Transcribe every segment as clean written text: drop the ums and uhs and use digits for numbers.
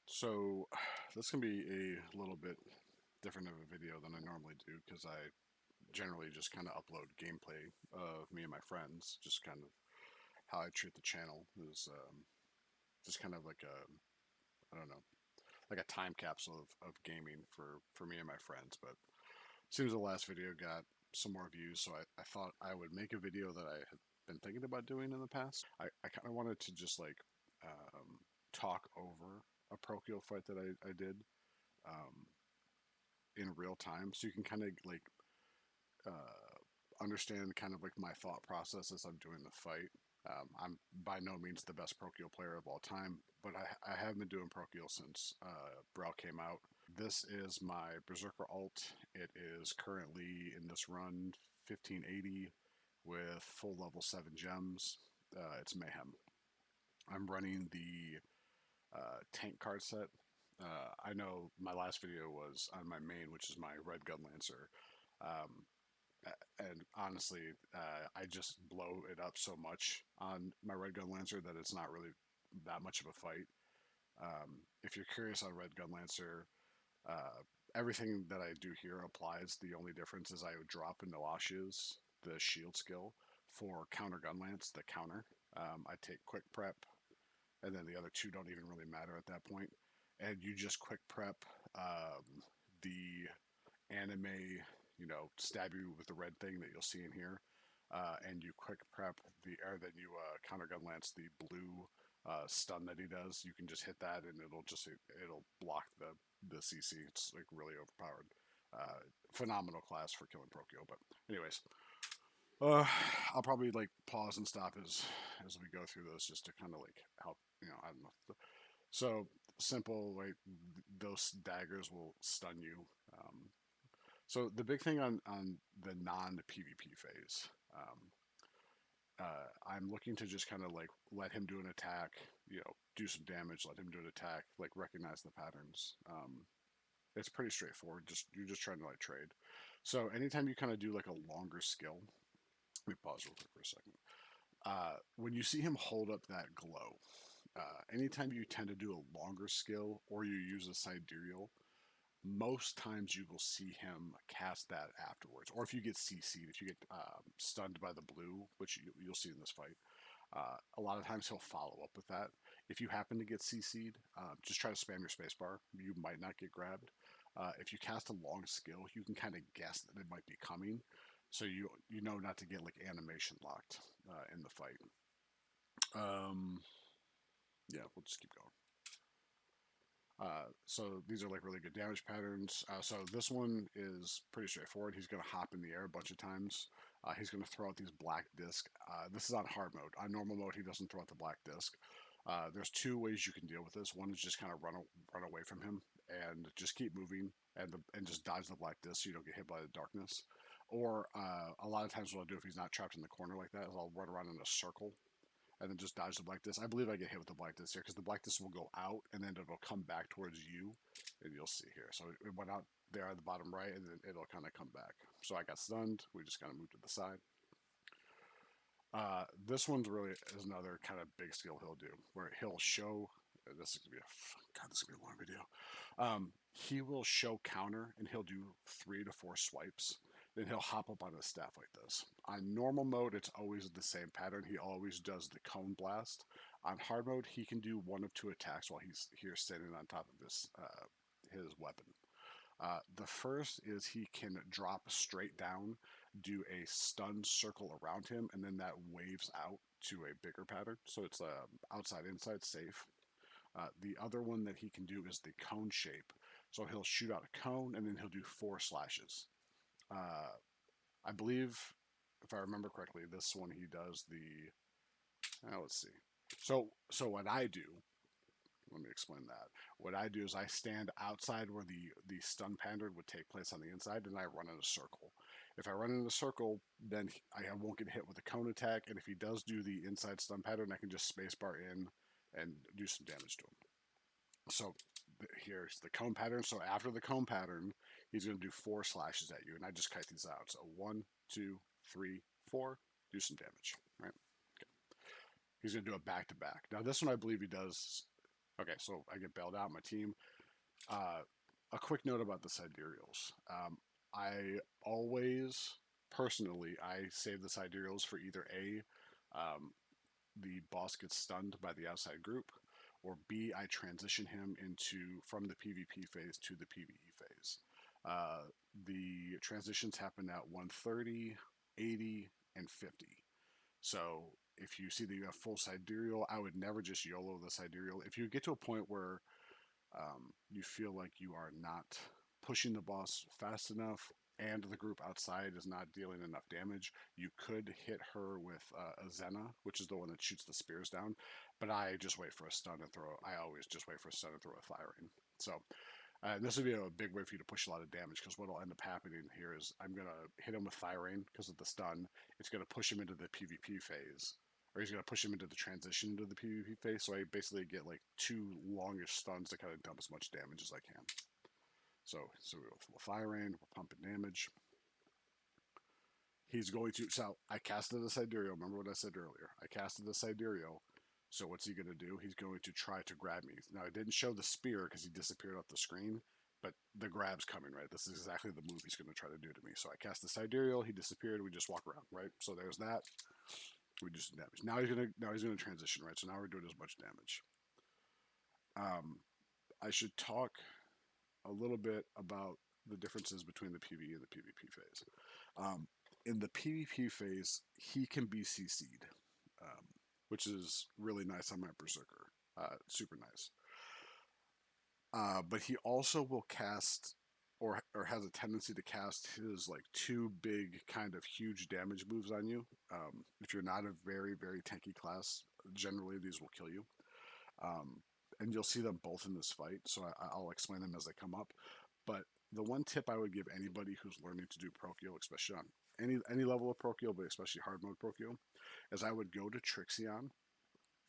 So this can be a little bit different of a video than I normally do because I generally just kind of upload gameplay of me and my friends. Just kind of how I treat the channel is just kind of like I don't know, like a time capsule of gaming for me and my friends. But it seems the last video got some more views, so I thought I would make a video that I had been thinking about doing in the past. I kind of wanted to just like talk over a Prokel fight that I did um, in real time, so you can kind of like understand kind of like my thought process as I'm doing the fight. I'm by no means the best Prokial player of all time, but I have been doing Prokial since Brawl came out. This is my Berserker alt. It is currently in this run 1580 with full level 7 gems. It's mayhem. I'm running the tank card set. I know my last video was on my main, which is my Red Gun Lancer. Um, and honestly, I just blow it up so much on my Red Gun Lancer that it's not really that much of a fight. If you're curious on Red Gun Lancer, uh, everything that I do here applies. The only difference is I would drop into Ashes, the shield skill, for counter gun lance, the counter. I take quick prep, and then the other two don't even really matter at that point. And you just quick prep the anime, stab you with the red thing that you'll see in here, and you quick prep or then you counter gun lance the blue stun that he does. You can just hit that and it'll block the CC. It's like really overpowered. Uh, Phenomenal class for killing Prokyo. But anyways, uh, I'll probably like pause and stop as we go through this just to kind of like help. I don't know. So simple, like those daggers will stun you. So the big thing on the non PvP phase, I'm looking to just kind of like let him do an attack, do some damage, let him do an attack, like recognize the patterns. It's pretty straightforward. You're just trying to like trade. So anytime you kind of do like a longer skill, let me pause real quick for a second. When you see him hold up that glow, anytime you tend to do a longer skill or you use a sidereal, most times you will see him cast that afterwards. Or if you get CC'd, if you get stunned by the blue, which you'll see in this fight, a lot of times he'll follow up with that. If you happen to get CC'd, just try to spam your spacebar. You might not get grabbed. If you cast a long skill, you can kind of guess that it might be coming, so you know not to get like animation locked in the fight. Um, yeah, we'll just keep going. So these are like really good damage patterns. So this one is pretty straightforward. He's going to hop in the air a bunch of times. He's going to throw out these black disc. This is on hard mode. On normal mode, he doesn't throw out the black disc. There's two ways you can deal with this. One is just kind of run away from him and just keep moving and just dodge the black disc so you don't get hit by the darkness. Or a lot of times what I'll do if he's not trapped in the corner like that is I'll run around in a circle and then just dodge the black disc. I believe I get hit with the black disc here because the black disc will go out and then it'll come back towards you, and you'll see here. So it went out there at the bottom right, and then it'll kind of come back. So I got stunned. We just kind of moved to the side. This one's really is another kind of big skill he'll do, where he'll show. This is gonna be this is gonna be a long video. He will show counter, and he'll do 3 to 4 swipes. Then he'll hop up on his staff like this. On normal mode, it's always the same pattern. He always does the cone blast. On hard mode, he can do 1 of 2 attacks while he's here standing on top of his weapon. The first is he can drop straight down, do a stun circle around him, and then that waves out to a bigger pattern. So it's outside inside safe. The other one that he can do is the cone shape. So he'll shoot out a cone and then he'll do 4 slashes. I believe, if I remember correctly, this one he does the. Let's see. So what I do, let me explain that. What I do is I stand outside where the stun pattern would take place on the inside, and I run in a circle. If I run in a circle, then I won't get hit with a cone attack, and if he does do the inside stun pattern, I can just spacebar in and do some damage to him. So here's the cone pattern. So after the cone pattern, he's going to do 4 slashes at you, and I just kite these out. So 1, 2, 3, 4. Do some damage. Right. Okay. He's going to do a back to back. Now this one I believe he does Okay, so I get bailed out. My team. A quick note about the sidereals. I always, personally, I save the sidereals for either A, the boss gets stunned by the outside group, or B, I transition him into from the PvP phase to the PvE phase. Uh, the transitions happen at 130, 80, and 50. So if you see that you have full sidereal, I would never just YOLO the sidereal. If you get to a point where you feel like you are not pushing the boss fast enough and the group outside is not dealing enough damage, you could hit her with a Zena, which is the one that shoots the spears down. But I just wait for a stun and throw. I always just wait for a stun and throw a fire in. So this would be a big way for you to push a lot of damage, because what will end up happening here is I'm going to hit him with Fire Rain because of the stun. It's going to push him into the PvP phase, or he's going to push him into the transition into the PvP phase. So I basically get like two longish stuns to kind of dump as much damage as I can. So we'll Fire Rain, we're pumping damage. He's going to. So I casted a Sidereal. Remember what I said earlier? I casted a Sidereal. So what's he going to do? He's going to try to grab me. Now I didn't show the spear because he disappeared off the screen, but the grab's coming, right? This is exactly the move he's going to try to do to me. So I cast the Sidereal. He disappeared. We just walk around, right? So there's that. We do some damage. Now he's gonna transition, right? So now we're doing as much damage. I should talk a little bit about the differences between the PvE and the PvP phase. In the PvP phase, he can be CC'd, which is really nice on my Berserker. Super nice. But he also will cast, or has a tendency to cast his like two big kind of huge damage moves on you. If you're not a very tanky class, generally these will kill you. And you'll see them both in this fight, so I'll explain them as they come up. But the one tip I would give anybody who's learning to do Prokel, especially on any level of Prokel, but especially hard mode Prokel, is I would go to Trixion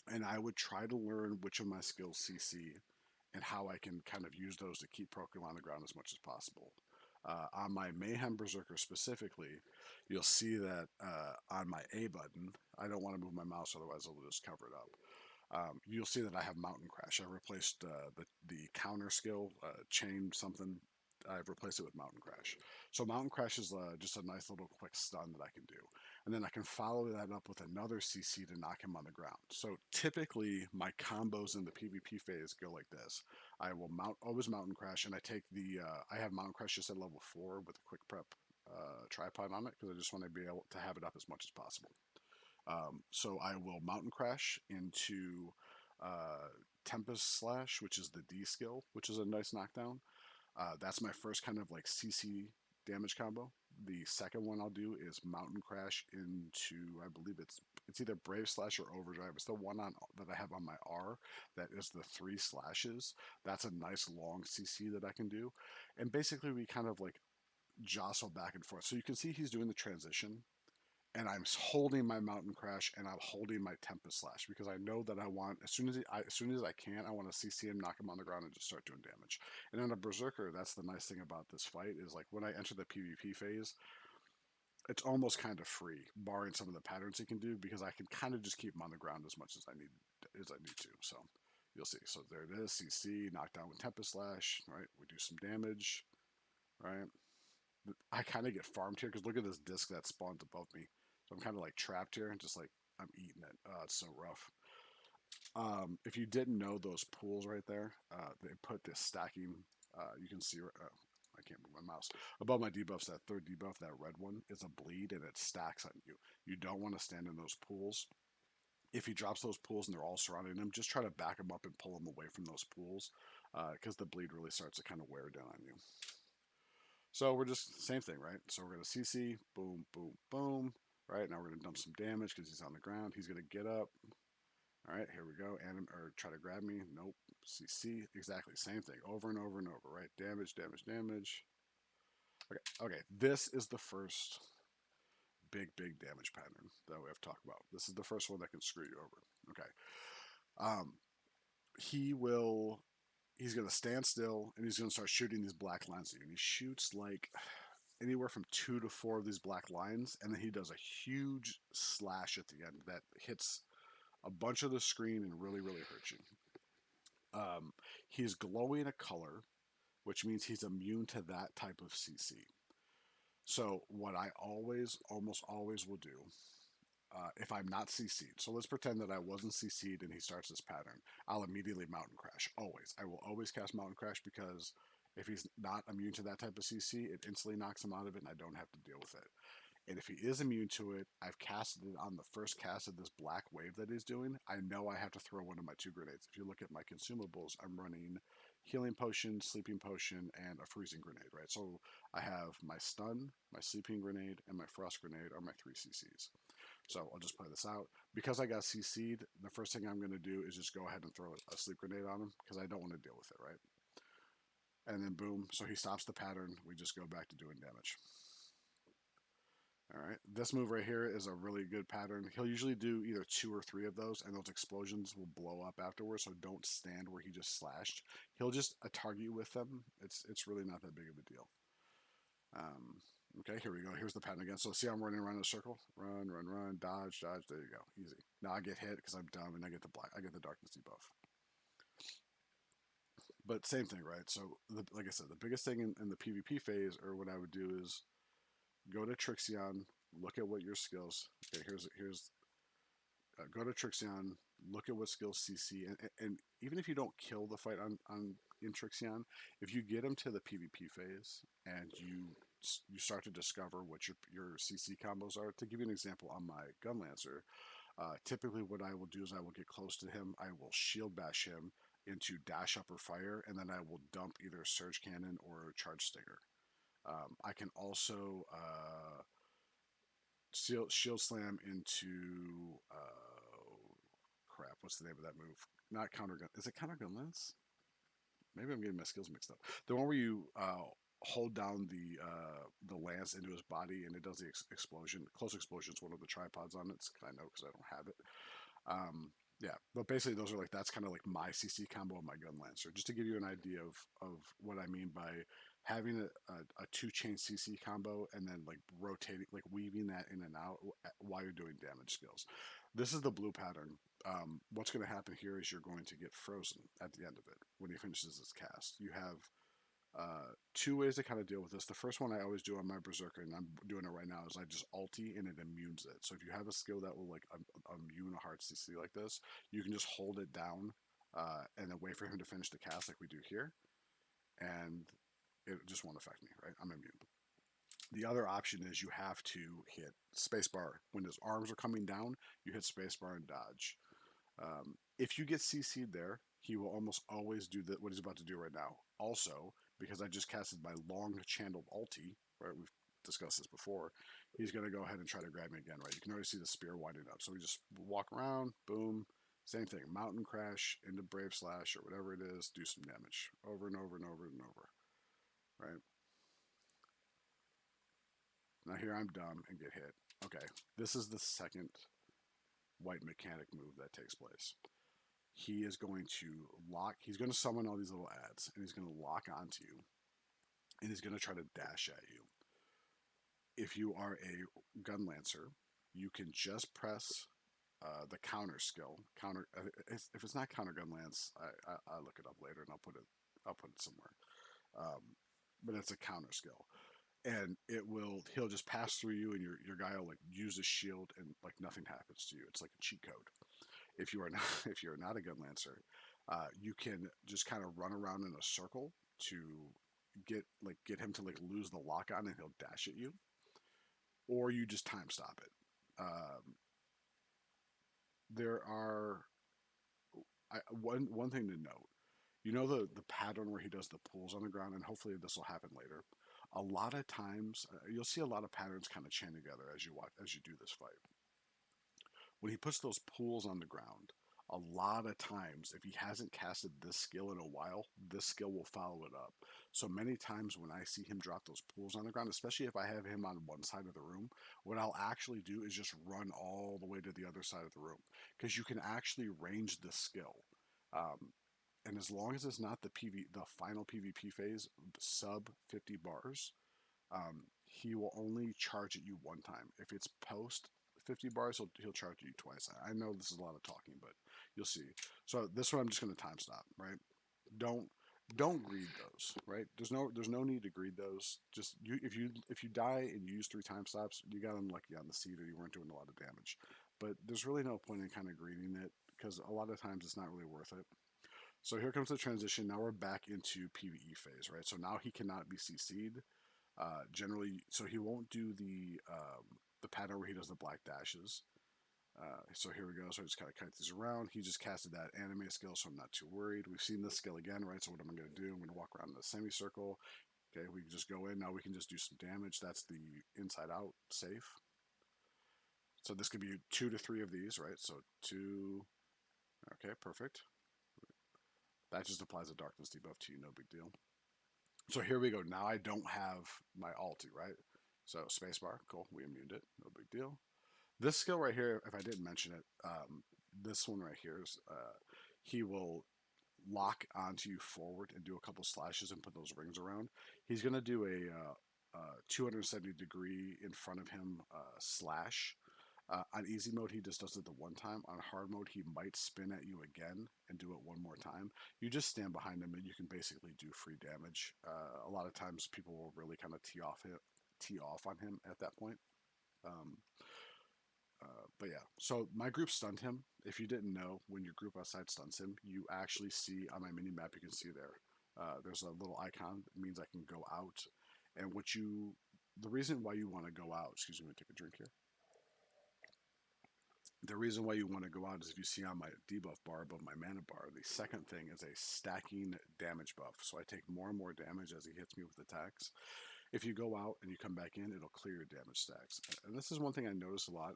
and I would try to learn which of my skills CC and how I can kind of use those to keep Prokel on the ground as much as possible. On my Mayhem Berserker specifically, you'll see that on my A button, I don't want to move my mouse, otherwise I'll just cover it up. You'll see that I have Mountain Crash. I replaced the counter skill, chain something. I've replaced it with Mountain Crash. So Mountain Crash is just a nice little quick stun that I can do. And then I can follow that up with another CC to knock him on the ground. So typically my combos in the PvP phase go like this. I will always Mountain Crash, and I take I have Mountain Crash just at level 4 with a quick prep tripod on it, because I just want to be able to have it up as much as possible. So I will Mountain Crash into Tempest Slash, which is the D skill, which is a nice knockdown. That's my first kind of like CC damage combo. The second one I'll do is Mountain Crash into, I believe it's either Brave Slash or Overdrive. It's the one on that I have on my R that is the 3 slashes. That's a nice long CC that I can do. And basically we kind of like jostle back and forth. So you can see he's doing the transition, and I'm holding my Mountain Crash and I'm holding my Tempest Slash, because I know that I want, as soon as I can, I want to CC him, knock him on the ground, and just start doing damage. And on a Berserker, that's the nice thing about this fight, is like when I enter the PvP phase, it's almost kind of free, barring some of the patterns he can do, because I can kind of just keep him on the ground as much as I need to. So you'll see. So there it is, CC, knockdown with Tempest Slash, right? We do some damage, right? I kind of get farmed here because look at this disc that spawns above me. So I'm kind of like trapped here and just like I'm eating it. Oh, it's so rough. If you didn't know, those pools right there, they put this stacking. You can see. I can't move my mouse. Above my debuffs, that third debuff, that red one, is a bleed, and it stacks on you. You don't want to stand in those pools. If he drops those pools and they're all surrounding him, just try to back him up and pull him away from those pools, because the bleed really starts to kind of wear down on you. So we're just same thing, right? So we're gonna CC, boom, boom, boom. Right, now we're gonna dump some damage because he's on the ground. He's gonna get up. All right, here we go. Or try to grab me. Nope. CC, exactly same thing, over and over and over. Right, damage, damage, damage. Okay. This is the first big damage pattern that we have to talk about. This is the first one that can screw you over. Okay. He's going to stand still, and he's going to start shooting these black lines at you. And he shoots like anywhere from 2 to 4 of these black lines, and then he does a huge slash at the end that hits a bunch of the screen and really hurts you. He's glowing a color, which means he's immune to that type of CC. So what I almost always will do, if I'm not CC'd, so let's pretend that I wasn't CC'd and he starts this pattern, I'll immediately Mountain Crash. Always. I will always cast Mountain Crash because if he's not immune to that type of CC, it instantly knocks him out of it and I don't have to deal with it. And if he is immune to it, I've casted it on the first cast of this black wave that he's doing. I know I have to throw one of my 2 grenades. If you look at my consumables, I'm running healing potion, sleeping potion, and a freezing grenade, right? So I have my stun, my sleeping grenade, and my frost grenade are my 3 CCs. So I'll just play this out. Because I got CC'd, the first thing I'm going to do is just go ahead and throw a sleep grenade on him because I don't want to deal with it, right? And then boom, so he stops the pattern. We just go back to doing damage. All right, this move right here is a really good pattern. He'll usually do either 2 or 3 of those, and those explosions will blow up afterwards, so don't stand where he just slashed. He'll just target you with them. It's really not that big of a deal. Okay, here we go. Here's the pattern again. So see how I'm running around in a circle? Run, run, run, dodge, dodge. There you go. Easy. Now I get hit because I'm dumb, and I get the darkness debuff. But same thing, right? So like I said, the biggest thing in the PvP phase, or what I would do is go to Trixion, look at what your skills. Okay, here's go to Trixion, look at what skills CC, and even if you don't kill the fight on in Trixion, if you get him to the PvP phase and you start to discover what your CC combos are. To give you an example, on my Gunlancer, typically what I will do is I will get close to him, I will shield bash him into dash upper fire, and then I will dump either surge cannon or charge stinger. I can also shield slam into crap. What's the name of that move? Not counter gun. Is it counter gun lance? Maybe I'm getting my skills mixed up. The one where you hold down the lance into his body and it does the explosion. Close explosion is one of the tripods on it. I know because I don't have it. Yeah, but basically those are that's kind of like my CC combo of my Gun Lancer, just to give you an idea of what I mean by having a 2-chain CC combo and then rotating, weaving that in and out while you're doing damage skills. This is the blue pattern. What's going to happen here is you're going to get frozen at the end of it when he finishes his cast. You have 2 ways to kind of deal with this. The first one I always do on my Berserker, and I'm doing it right now, is I just ulti and it immunes it. So if you have a skill that will immune a hard CC like this, you can just hold it down and then wait for him to finish the cast like we do here, and it just won't affect me, right? I'm immune. The other option is you have to hit spacebar. When his arms are coming down, you hit spacebar and dodge. If you get CC'd there, he will almost always do what he's about to do right now. Also, because I just casted my long channeled ulti, right? We've discussed this before. He's going to go ahead and try to grab me again, right? You can already see the spear winding up. So we just walk around, boom, same thing. Mountain Crash into Brave Slash or whatever it is, do some damage over and over and over and over, right? Now here I'm dumb and get hit. Okay, this is the second white mechanic move that takes place. He is going to he's going to summon all these little ads, and he's going to lock onto you, and he's going to try to dash at you. If you are a Gun Lancer, you can just press the counter skill. If it's not counter Gun Lance, I'll look it up later, and I'll put it somewhere. But it's a counter skill. And he'll just pass through you, and your guy will use a shield, and nothing happens to you. It's like a cheat code. If you're not a Gun Lancer, you can just kind of run around in a circle to get him to lose the lock on, and he'll dash at you, or you just time stop it. There are one thing to note. You know the pattern where he does the pulls on the ground, and hopefully this will happen later. A lot of times, you'll see a lot of patterns kind of chain together as you do this fight. When he puts those pools on the ground, a lot of times, if he hasn't casted this skill in a while, this skill will follow it up. So many times when I see him drop those pools on the ground, especially if I have him on one side of the room, what I'll actually do is just run all the way to the other side of the room, because you can actually range this skill. And as long as it's not the final PvP phase, sub 50 bars, he will only charge at you one time. If it's post 50 bars, he'll charge you twice. I know this is a lot of talking, but you'll see. So this one I'm just going to time stop, right? Don't don't greed those, right? There's no need to greed those. Just if you die and you use 3 time stops, you got unlucky on the seed or you weren't doing a lot of damage. But there's really no point in kind of greeding it because a lot of times it's not really worth it. So here comes the transition. Now we're back into PvE phase, right? So now he cannot be CC'd. Generally, so he won't do the pattern where he does the black dashes. So here we go. So I just kind of kite these around. He just casted that anime skill, so I'm not too worried. We've seen this skill again, right? So what am I going to do? I'm going to walk around in a semicircle. Okay, we can just go in. Now we can just do some damage. That's the inside out safe. So this could be 2 to 3 of these, right? So 2. Okay, perfect. That just applies a darkness debuff to you, no big deal. So here we go. Now I don't have my ulti, right? So spacebar, cool. We immuned it, no big deal. This skill right here, if I didn't mention it, this one right here is he will lock onto you forward and do a couple slashes and put those rings around. He's gonna do a 270-degree in front of him slash. On easy mode, he just does it the one time. On hard mode, he might spin at you again and do it one more time. You just stand behind him and you can basically do free damage. A lot of times, people will really kind of tee off on him at that point. Um, but yeah, so my group stunned him. If you didn't know, when your group outside stuns him, you actually see on my mini map. You can see there. There's a little icon that means I can go out, and the reason why you want to go out. Excuse me, take a drink here. The reason why you want to go out is if you see on my debuff bar above my mana bar, the second thing is a stacking damage buff. So I take more and more damage as he hits me with attacks. If you go out and you come back in, it'll clear your damage stacks. And this is one thing I notice a lot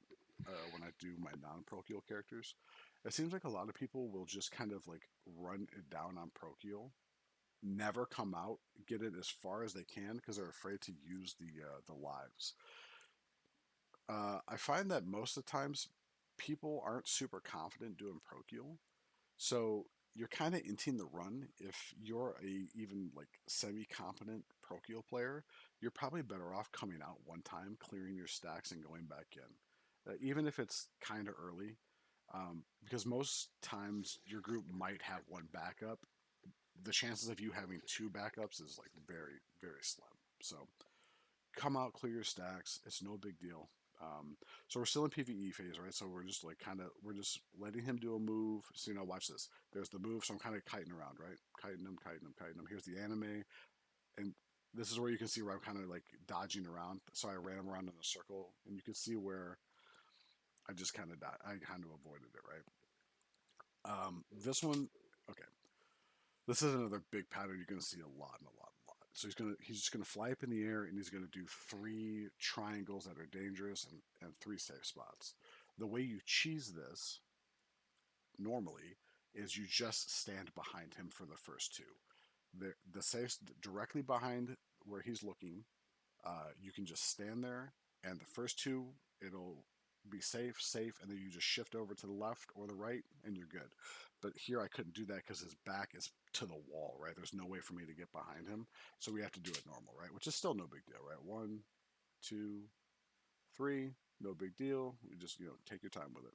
when I do my non-Prokel characters. It seems like a lot of people will just kind of like run it down on Prokel, never come out, get it as far as they can because they're afraid to use the lives. I find that most of the times people aren't super confident doing Prokiel, so you're kind of inting the run. If you're a even like semi-competent Prokiel player, you're probably better off coming out one time, clearing your stacks, and going back in, even if it's kind of early, because most times your group might have one backup. The chances of you having 2 backups is like very, very slim. So come out, clear your stacks. It's no big deal. So we're still in PvE phase, right? So we're just like we're just letting him do a move. So watch this. There's the move, so I'm kind of kiting around, right? Kiting him, kiting him, kiting him. Here's the anime, and this is where you can see where I'm kind of like dodging around. So I ran him around in a circle, and you can see where I just kind of I kind of avoided it, right? This one, okay. This is another big pattern you're going to see a lot and a lot and a lot. So he's just gonna fly up in the air and he's gonna do 3 triangles that are dangerous and 3 safe spots. The way you cheese this normally is you just stand behind him for the first 2. The safes directly behind where he's looking. You can just stand there, and the first 2 it'll be safe, safe, and then you just shift over to the left or the right, and you're good. But here I couldn't do that because his back is to the wall, right? There's no way for me to get behind him, so we have to do it normal, right? Which is still no big deal, right? 1, 2, 3, no big deal. You just take your time with it.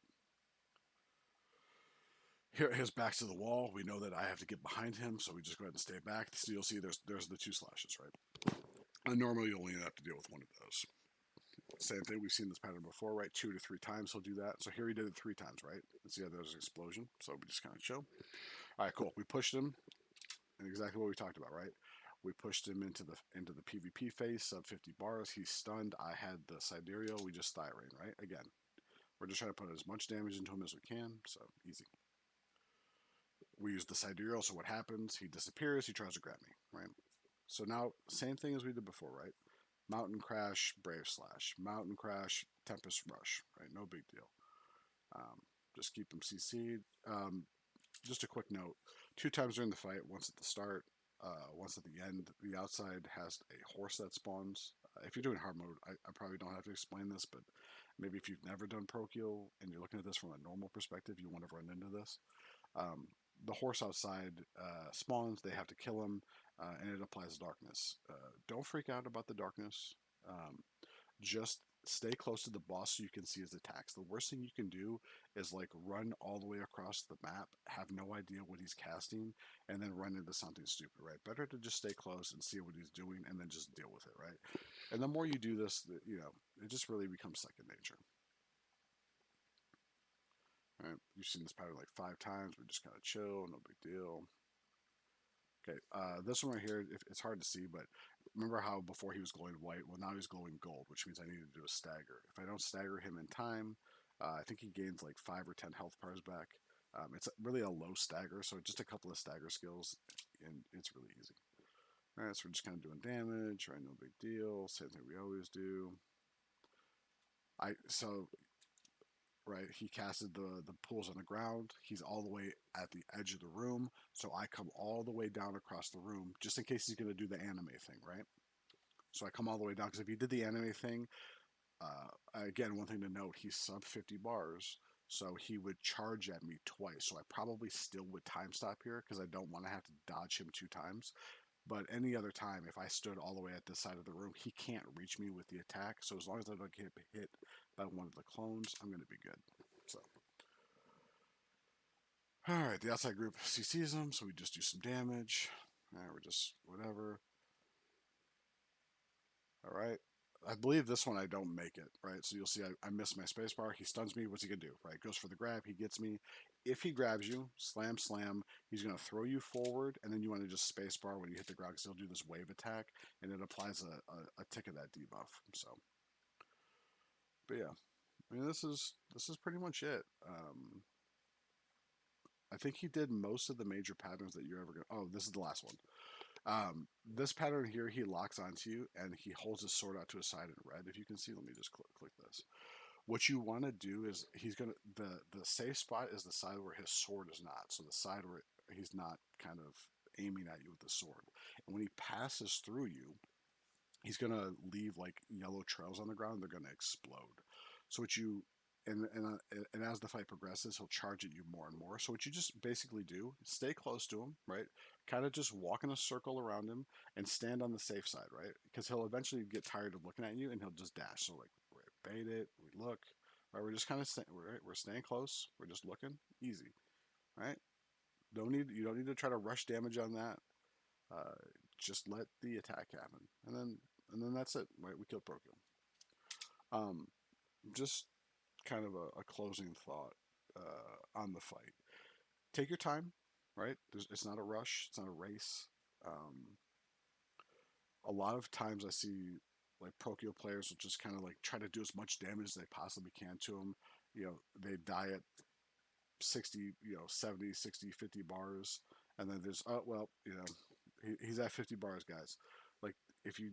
Here, his back's to the wall. We know that I have to get behind him, so we just go ahead and stay back. So you'll see there's the 2 slashes, right? And normally you only have to deal with 1 of those. Same thing, we've seen this pattern before, right? 2 to 3 times he'll do that. So here he did it 3 times, right? And see how there's an explosion. So we just kind of show. All right, cool. We pushed him, and exactly what we talked about, right? We pushed him into the PvP phase, sub 50 bars. He's stunned. I had the Sidereal. We just Thyrane, right? Again, we're just trying to put as much damage into him as we can. So easy. We use the Sidereal. So what happens? He disappears. He tries to grab me, right? So now same thing as we did before, right? Mountain Crash, Brave Slash. Mountain Crash, Tempest Rush, right? No big deal. Just keep him CC'd. Just a quick note, 2 times during the fight, once at the start, once at the end. The outside has a horse that spawns. If you're doing hard mode, I probably don't have to explain this, but maybe if you've never done Prokiel and you're looking at this from a normal perspective, you want to run into this. The horse outside spawns, they have to kill him, and it applies darkness. Don't freak out about the darkness. Just stay close to the boss so you can see his attacks. The worst thing you can do is like run all the way across the map, have no idea what he's casting, and then run into something stupid, right? Better to just stay close and see what he's doing and then just deal with it, right? And the more you do this, it just really becomes second nature. All right, you've seen this pattern like 5 times. We're just kind of chill, no big deal. Okay, this one right here, it's hard to see, but remember how before he was glowing white? Well, now he's glowing gold, which means I need to do a stagger. If I don't stagger him in time, I think he gains like 5 or 10 health bars back. It's really a low stagger, so just a couple of stagger skills, and it's really easy. All right, so we're just kind of doing damage, right? No big deal. Same thing we always do. So right? He casted the pools on the ground. He's all the way at the edge of the room, so I come all the way down across the room just in case he's going to do the anime thing, right? So I come all the way down because if he did the anime thing, again, one thing to note, he's sub 50 bars, so he would charge at me twice. So I probably still would time stop here because I don't want to have to dodge him 2 times. But any other time, if I stood all the way at this side of the room, he can't reach me with the attack. So as long as I don't get hit by one of the clones, I'm going to be good. So, all right, the outside group CCs him, so we just do some damage. All right, we're just whatever. All right. I believe this one I don't make it, right? So you'll see I miss my spacebar. He stuns me. What's he going to do, right? Goes for the grab. He gets me. If he grabs you, slam, slam, he's going to throw you forward, and then you want to just spacebar when you hit the ground because he'll do this wave attack, and it applies a tick of that debuff. So, but yeah, I mean, this is pretty much it. I think he did most of the major patterns that you're ever going to. Oh, this is the last one. This pattern here, he locks onto you and he holds his sword out to his side in red. If you can see, let me just click this. What you want to do is he's gonna the safe spot is the side where his sword is not. So the side where he's not kind of aiming at you with the sword. And when he passes through you, he's gonna leave like yellow trails on the ground. They're gonna explode. So what you and as the fight progresses, he'll charge at you more and more. So what you just basically do, stay close to him, right? Kind of just walk in a circle around him and stand on the safe side, right? Because he'll eventually get tired of looking at you and he'll just dash. So like, bait it, we look, right? We're just kind of we're staying close. We're just looking, easy, right? You don't need to try to rush damage on that. Uh, just let the attack happen, and then that's it, right? We killed Prokel. Um, just kind of a closing thought on the fight. Take your time, right? It's not a rush. It's not a race. Um, a lot of times I see like Prokel players will just kind of like try to do as much damage as they possibly can to him. They die at 60, 70, 60, 50 bars. And then there's, oh, well, he's at 50 bars, guys. Like if you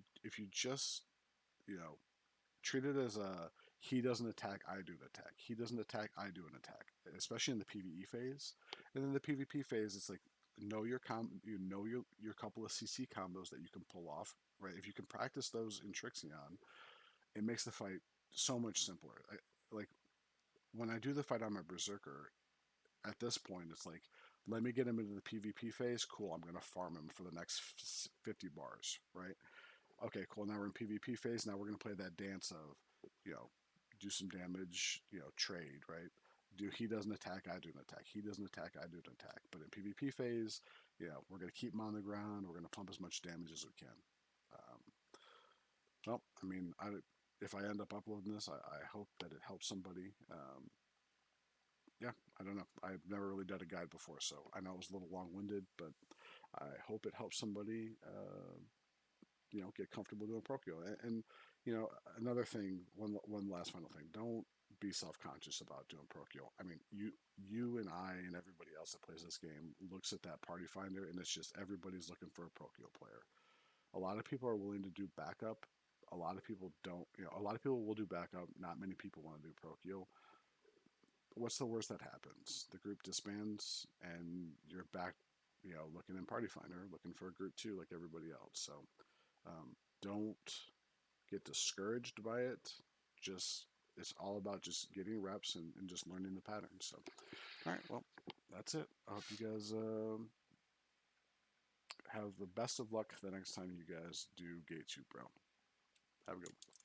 just, you know, treat it as a he doesn't attack, I do an attack. He doesn't attack, I do an attack. Especially in the PvE phase, and then the PvP phase, it's like your couple of CC combos that you can pull off. Right, if you can practice those in Trixion, it makes the fight so much simpler. Like when I do the fight on my Berserker, at this point, it's like let me get him into the PvP phase. Cool, I'm gonna farm him for the next 50 bars. Right, okay, cool. Now we're in PvP phase. Now we're gonna play that dance of, do some damage, trade, right? He doesn't attack, I do an attack. He doesn't attack, I do an attack. But in PvP phase, we're gonna keep him on the ground. We're gonna pump as much damage as we can. Um, well, I mean, if I end up uploading this, I hope that it helps somebody. Yeah, I don't know. I've never really done a guide before, so I know it was a little long-winded, but I hope it helps somebody. Get comfortable doing Prokel. And another thing, one last final thing, don't be self-conscious about doing Prokel. I mean, you and I and everybody else that plays this game looks at that party finder, and it's just everybody's looking for a Prokel player. A lot of people are willing to do backup. A lot of people don't. A lot of people will do backup. Not many people want to do Prokel. What's the worst that happens? The group disbands, and you're back, looking in Party Finder, looking for a group too, like everybody else. So don't get discouraged by it. It's all about just getting reps and just learning the patterns. So, all right, well, that's it. I hope you guys have the best of luck the next time you guys do Gate 2 Bro. Have a good one.